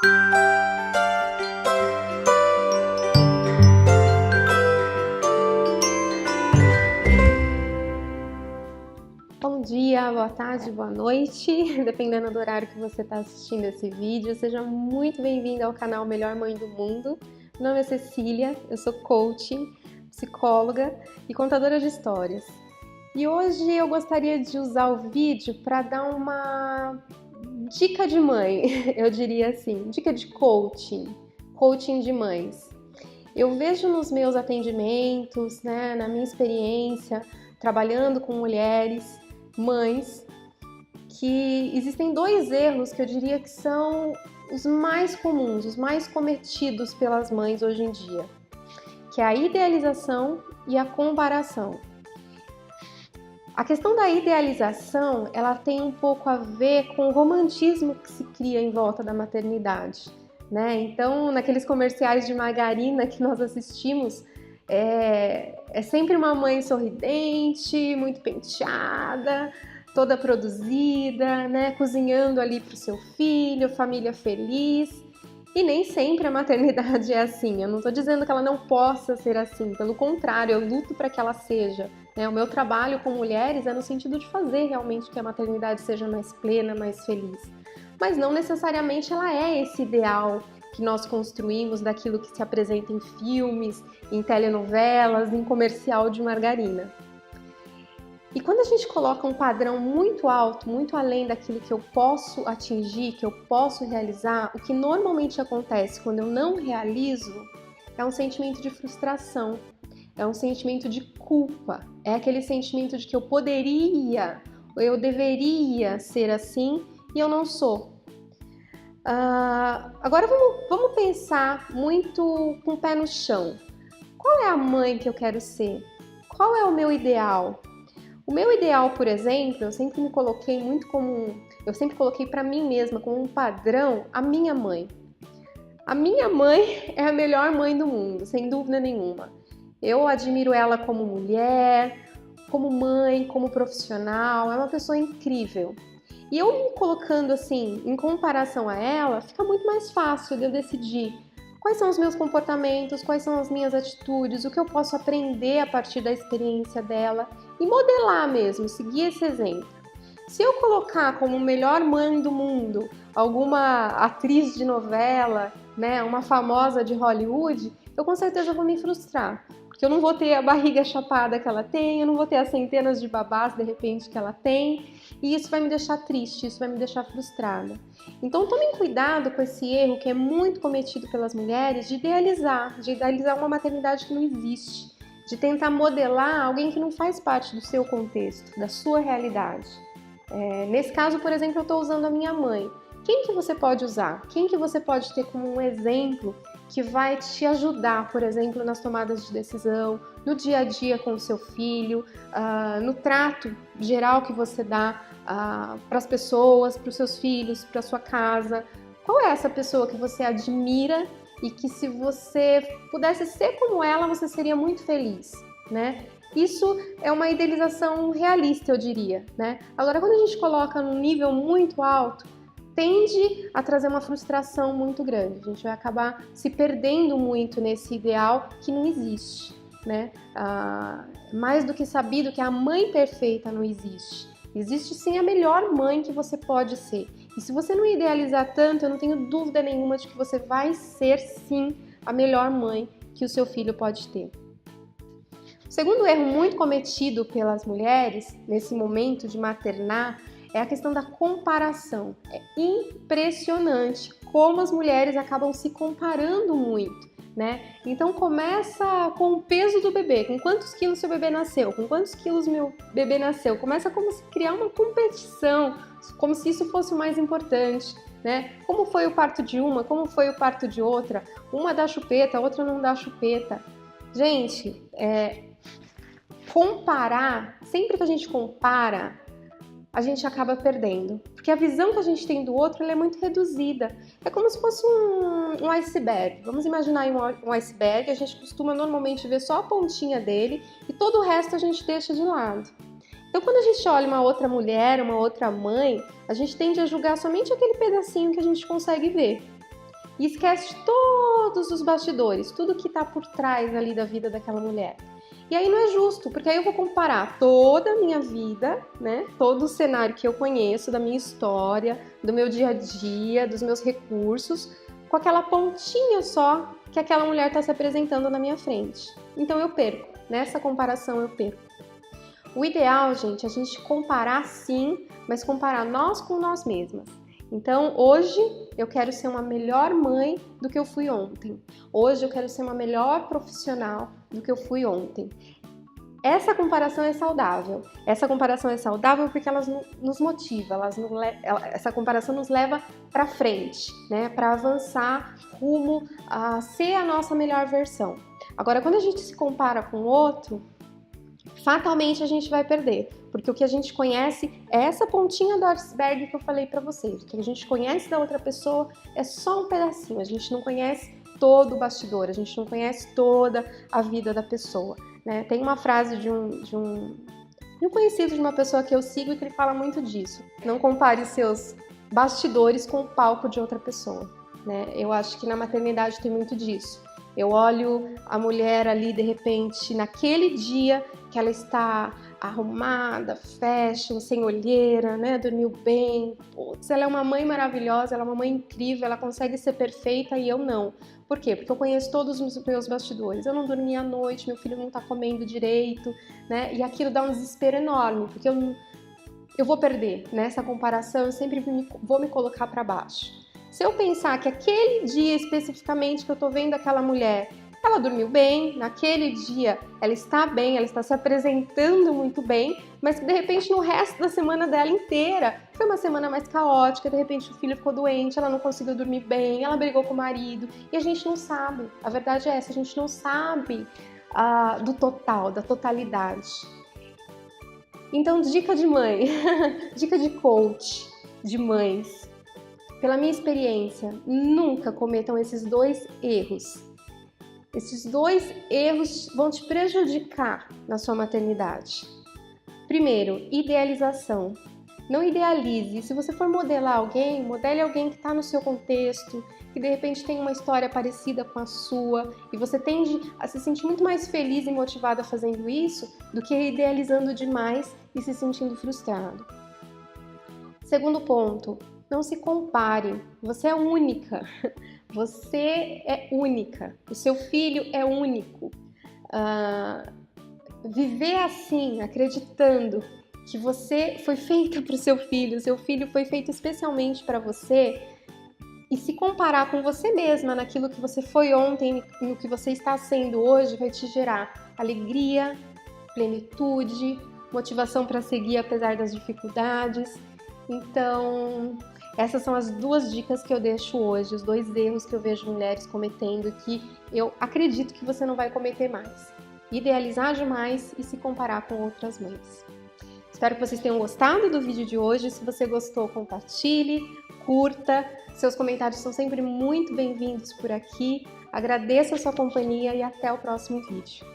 Bom dia, boa tarde, boa noite, dependendo do horário que você está assistindo esse vídeo. Seja muito bem-vindo ao canal Melhor Mãe do Mundo. Meu nome é Cecília, eu sou coach, psicóloga e contadora de histórias. E hoje eu gostaria de usar o vídeo para dar uma dica de mãe, eu diria assim, dica de coaching de mães. Eu vejo nos meus atendimentos, na minha experiência, trabalhando com mulheres, mães, que existem dois erros que eu diria que são os mais comuns, os mais cometidos pelas mães hoje em dia, que é a idealização e a comparação. A questão da idealização, ela tem um pouco a ver com o romantismo que se cria em volta da maternidade, Então, naqueles comerciais de margarina que nós assistimos, é sempre uma mãe sorridente, muito penteada, toda produzida, cozinhando ali para o seu filho, família feliz. E nem sempre a maternidade é assim. Eu não estou dizendo que ela não possa ser assim, pelo contrário, eu luto para que ela seja. O meu trabalho com mulheres é no sentido de fazer realmente que a maternidade seja mais plena, mais feliz. Mas não necessariamente ela é esse ideal que nós construímos daquilo que se apresenta em filmes, em telenovelas, em comercial de margarina. E quando a gente coloca um padrão muito alto, muito além daquilo que eu posso atingir, que eu posso realizar, o que normalmente acontece quando eu não realizo é um sentimento de frustração, é um sentimento de culpa, é aquele sentimento de que eu poderia, ou eu deveria ser assim e eu não sou. Agora vamos pensar muito com o pé no chão. Qual é a mãe que eu quero ser? Qual é o meu ideal? O meu ideal, por exemplo, eu sempre coloquei para mim mesma como um padrão a minha mãe. A minha mãe é a melhor mãe do mundo, sem dúvida nenhuma. Eu admiro ela como mulher, como mãe, como profissional, é uma pessoa incrível. E eu me colocando assim, em comparação a ela, fica muito mais fácil de eu decidir quais são os meus comportamentos, quais são as minhas atitudes, o que eu posso aprender a partir da experiência dela e modelar mesmo, seguir esse exemplo. Se eu colocar como melhor mãe do mundo alguma atriz de novela, uma famosa de Hollywood, eu com certeza vou me frustrar. Porque eu não vou ter a barriga chapada que ela tem, eu não vou ter as centenas de babás de repente que ela tem, e isso vai me deixar triste, isso vai me deixar frustrada. Então tomem cuidado com esse erro que é muito cometido pelas mulheres de idealizar uma maternidade que não existe, de tentar modelar alguém que não faz parte do seu contexto, da sua realidade. Nesse caso, por exemplo, eu estou usando a minha mãe. Quem que você pode usar? Quem que você pode ter como um exemplo que vai te ajudar, por exemplo, nas tomadas de decisão, no dia a dia com o seu filho, no trato geral que você dá para as pessoas, para os seus filhos, para a sua casa? Qual é essa pessoa que você admira e que, se você pudesse ser como ela, você seria muito feliz, Isso é uma idealização realista, eu diria, Agora, quando a gente coloca num nível muito alto, tende a trazer uma frustração muito grande. A gente vai acabar se perdendo muito nesse ideal que não existe, Mais do que sabido que a mãe perfeita não existe. Existe sim a melhor mãe que você pode ser. E se você não idealizar tanto, eu não tenho dúvida nenhuma de que você vai ser sim a melhor mãe que o seu filho pode ter. O segundo erro muito cometido pelas mulheres nesse momento de maternar é a questão da comparação. É impressionante como as mulheres acabam se comparando muito, Então começa com o peso do bebê, com quantos quilos seu bebê nasceu, com quantos quilos meu bebê nasceu. Começa como se criar uma competição, como se isso fosse o mais importante, Como foi o parto de uma, como foi o parto de outra, uma dá chupeta, a outra não dá chupeta. Gente, comparar, sempre que a gente compara, a gente acaba perdendo, porque a visão que a gente tem do outro é muito reduzida. É como se fosse um iceberg. Vamos imaginar aí um iceberg, a gente costuma normalmente ver só a pontinha dele e todo o resto a gente deixa de lado. Então, quando a gente olha uma outra mulher, uma outra mãe, a gente tende a julgar somente aquele pedacinho que a gente consegue ver. e esquece todos os bastidores, tudo que está por trás ali da vida daquela mulher. E aí não é justo, porque aí eu vou comparar toda a minha vida, né, todo o cenário que eu conheço, da minha história, do meu dia a dia, dos meus recursos, com aquela pontinha só que aquela mulher está se apresentando na minha frente. Então eu perco, nessa comparação eu perco. O ideal, gente, é a gente comparar sim, mas comparar nós com nós mesmas. Então, hoje eu quero ser uma melhor mãe do que eu fui ontem. Hoje eu quero ser uma melhor profissional do que eu fui ontem. Essa comparação é saudável. Essa comparação é saudável porque ela nos motiva, essa comparação nos leva para frente, né? Para avançar rumo a ser a nossa melhor versão. Agora, quando a gente se compara com o outro, fatalmente a gente vai perder, porque o que a gente conhece é essa pontinha do iceberg que eu falei para vocês. O que a gente conhece da outra pessoa é só um pedacinho, a gente não conhece todo o bastidor, a gente não conhece toda a vida da pessoa, né? Tem uma frase de um conhecido, de uma pessoa que eu sigo, que ele fala muito disso: não compare seus bastidores com o palco de outra pessoa, né? Eu acho que na maternidade tem muito disso. Eu olho a mulher ali, de repente, naquele dia que ela está arrumada, fashion, sem olheira, né? Dormiu bem. Putz, ela é uma mãe maravilhosa, ela é uma mãe incrível, ela consegue ser perfeita e eu não. Por quê? Porque eu conheço todos os meus bastidores. Eu não dormi à noite, meu filho não está comendo direito, né? E aquilo dá um desespero enorme, porque eu vou perder. Nessa comparação, eu sempre vou me colocar para baixo. Se eu pensar que aquele dia especificamente que eu tô vendo aquela mulher, ela dormiu bem, naquele dia ela está bem, ela está se apresentando muito bem, mas que de repente no resto da semana dela inteira foi uma semana mais caótica, de repente o filho ficou doente, ela não conseguiu dormir bem, ela brigou com o marido, e a gente não sabe. A verdade é essa, a gente não sabe do total, da totalidade. Então, dica de mãe, dica de coach, de mães. Pela minha experiência, nunca cometam esses dois erros. Esses dois erros vão te prejudicar na sua maternidade. Primeiro, idealização. Não idealize. Se você for modelar alguém, modele alguém que está no seu contexto, que de repente tem uma história parecida com a sua, e você tende a se sentir muito mais feliz e motivada fazendo isso do que idealizando demais e se sentindo frustrado. Segundo ponto, não se compare, você é única, você é única, o seu filho é único. Viver assim, acreditando que você foi feita para o seu filho foi feito especialmente para você, e se comparar com você mesma naquilo que você foi ontem e no que você está sendo hoje, vai te gerar alegria, plenitude, motivação para seguir apesar das dificuldades. Então, essas são as duas dicas que eu deixo hoje, os dois erros que eu vejo mulheres cometendo, que eu acredito que você não vai cometer mais. Idealizar demais e se comparar com outras mães. Espero que vocês tenham gostado do vídeo de hoje. Se você gostou, compartilhe, curta. Seus comentários são sempre muito bem-vindos por aqui. Agradeço a sua companhia e até o próximo vídeo.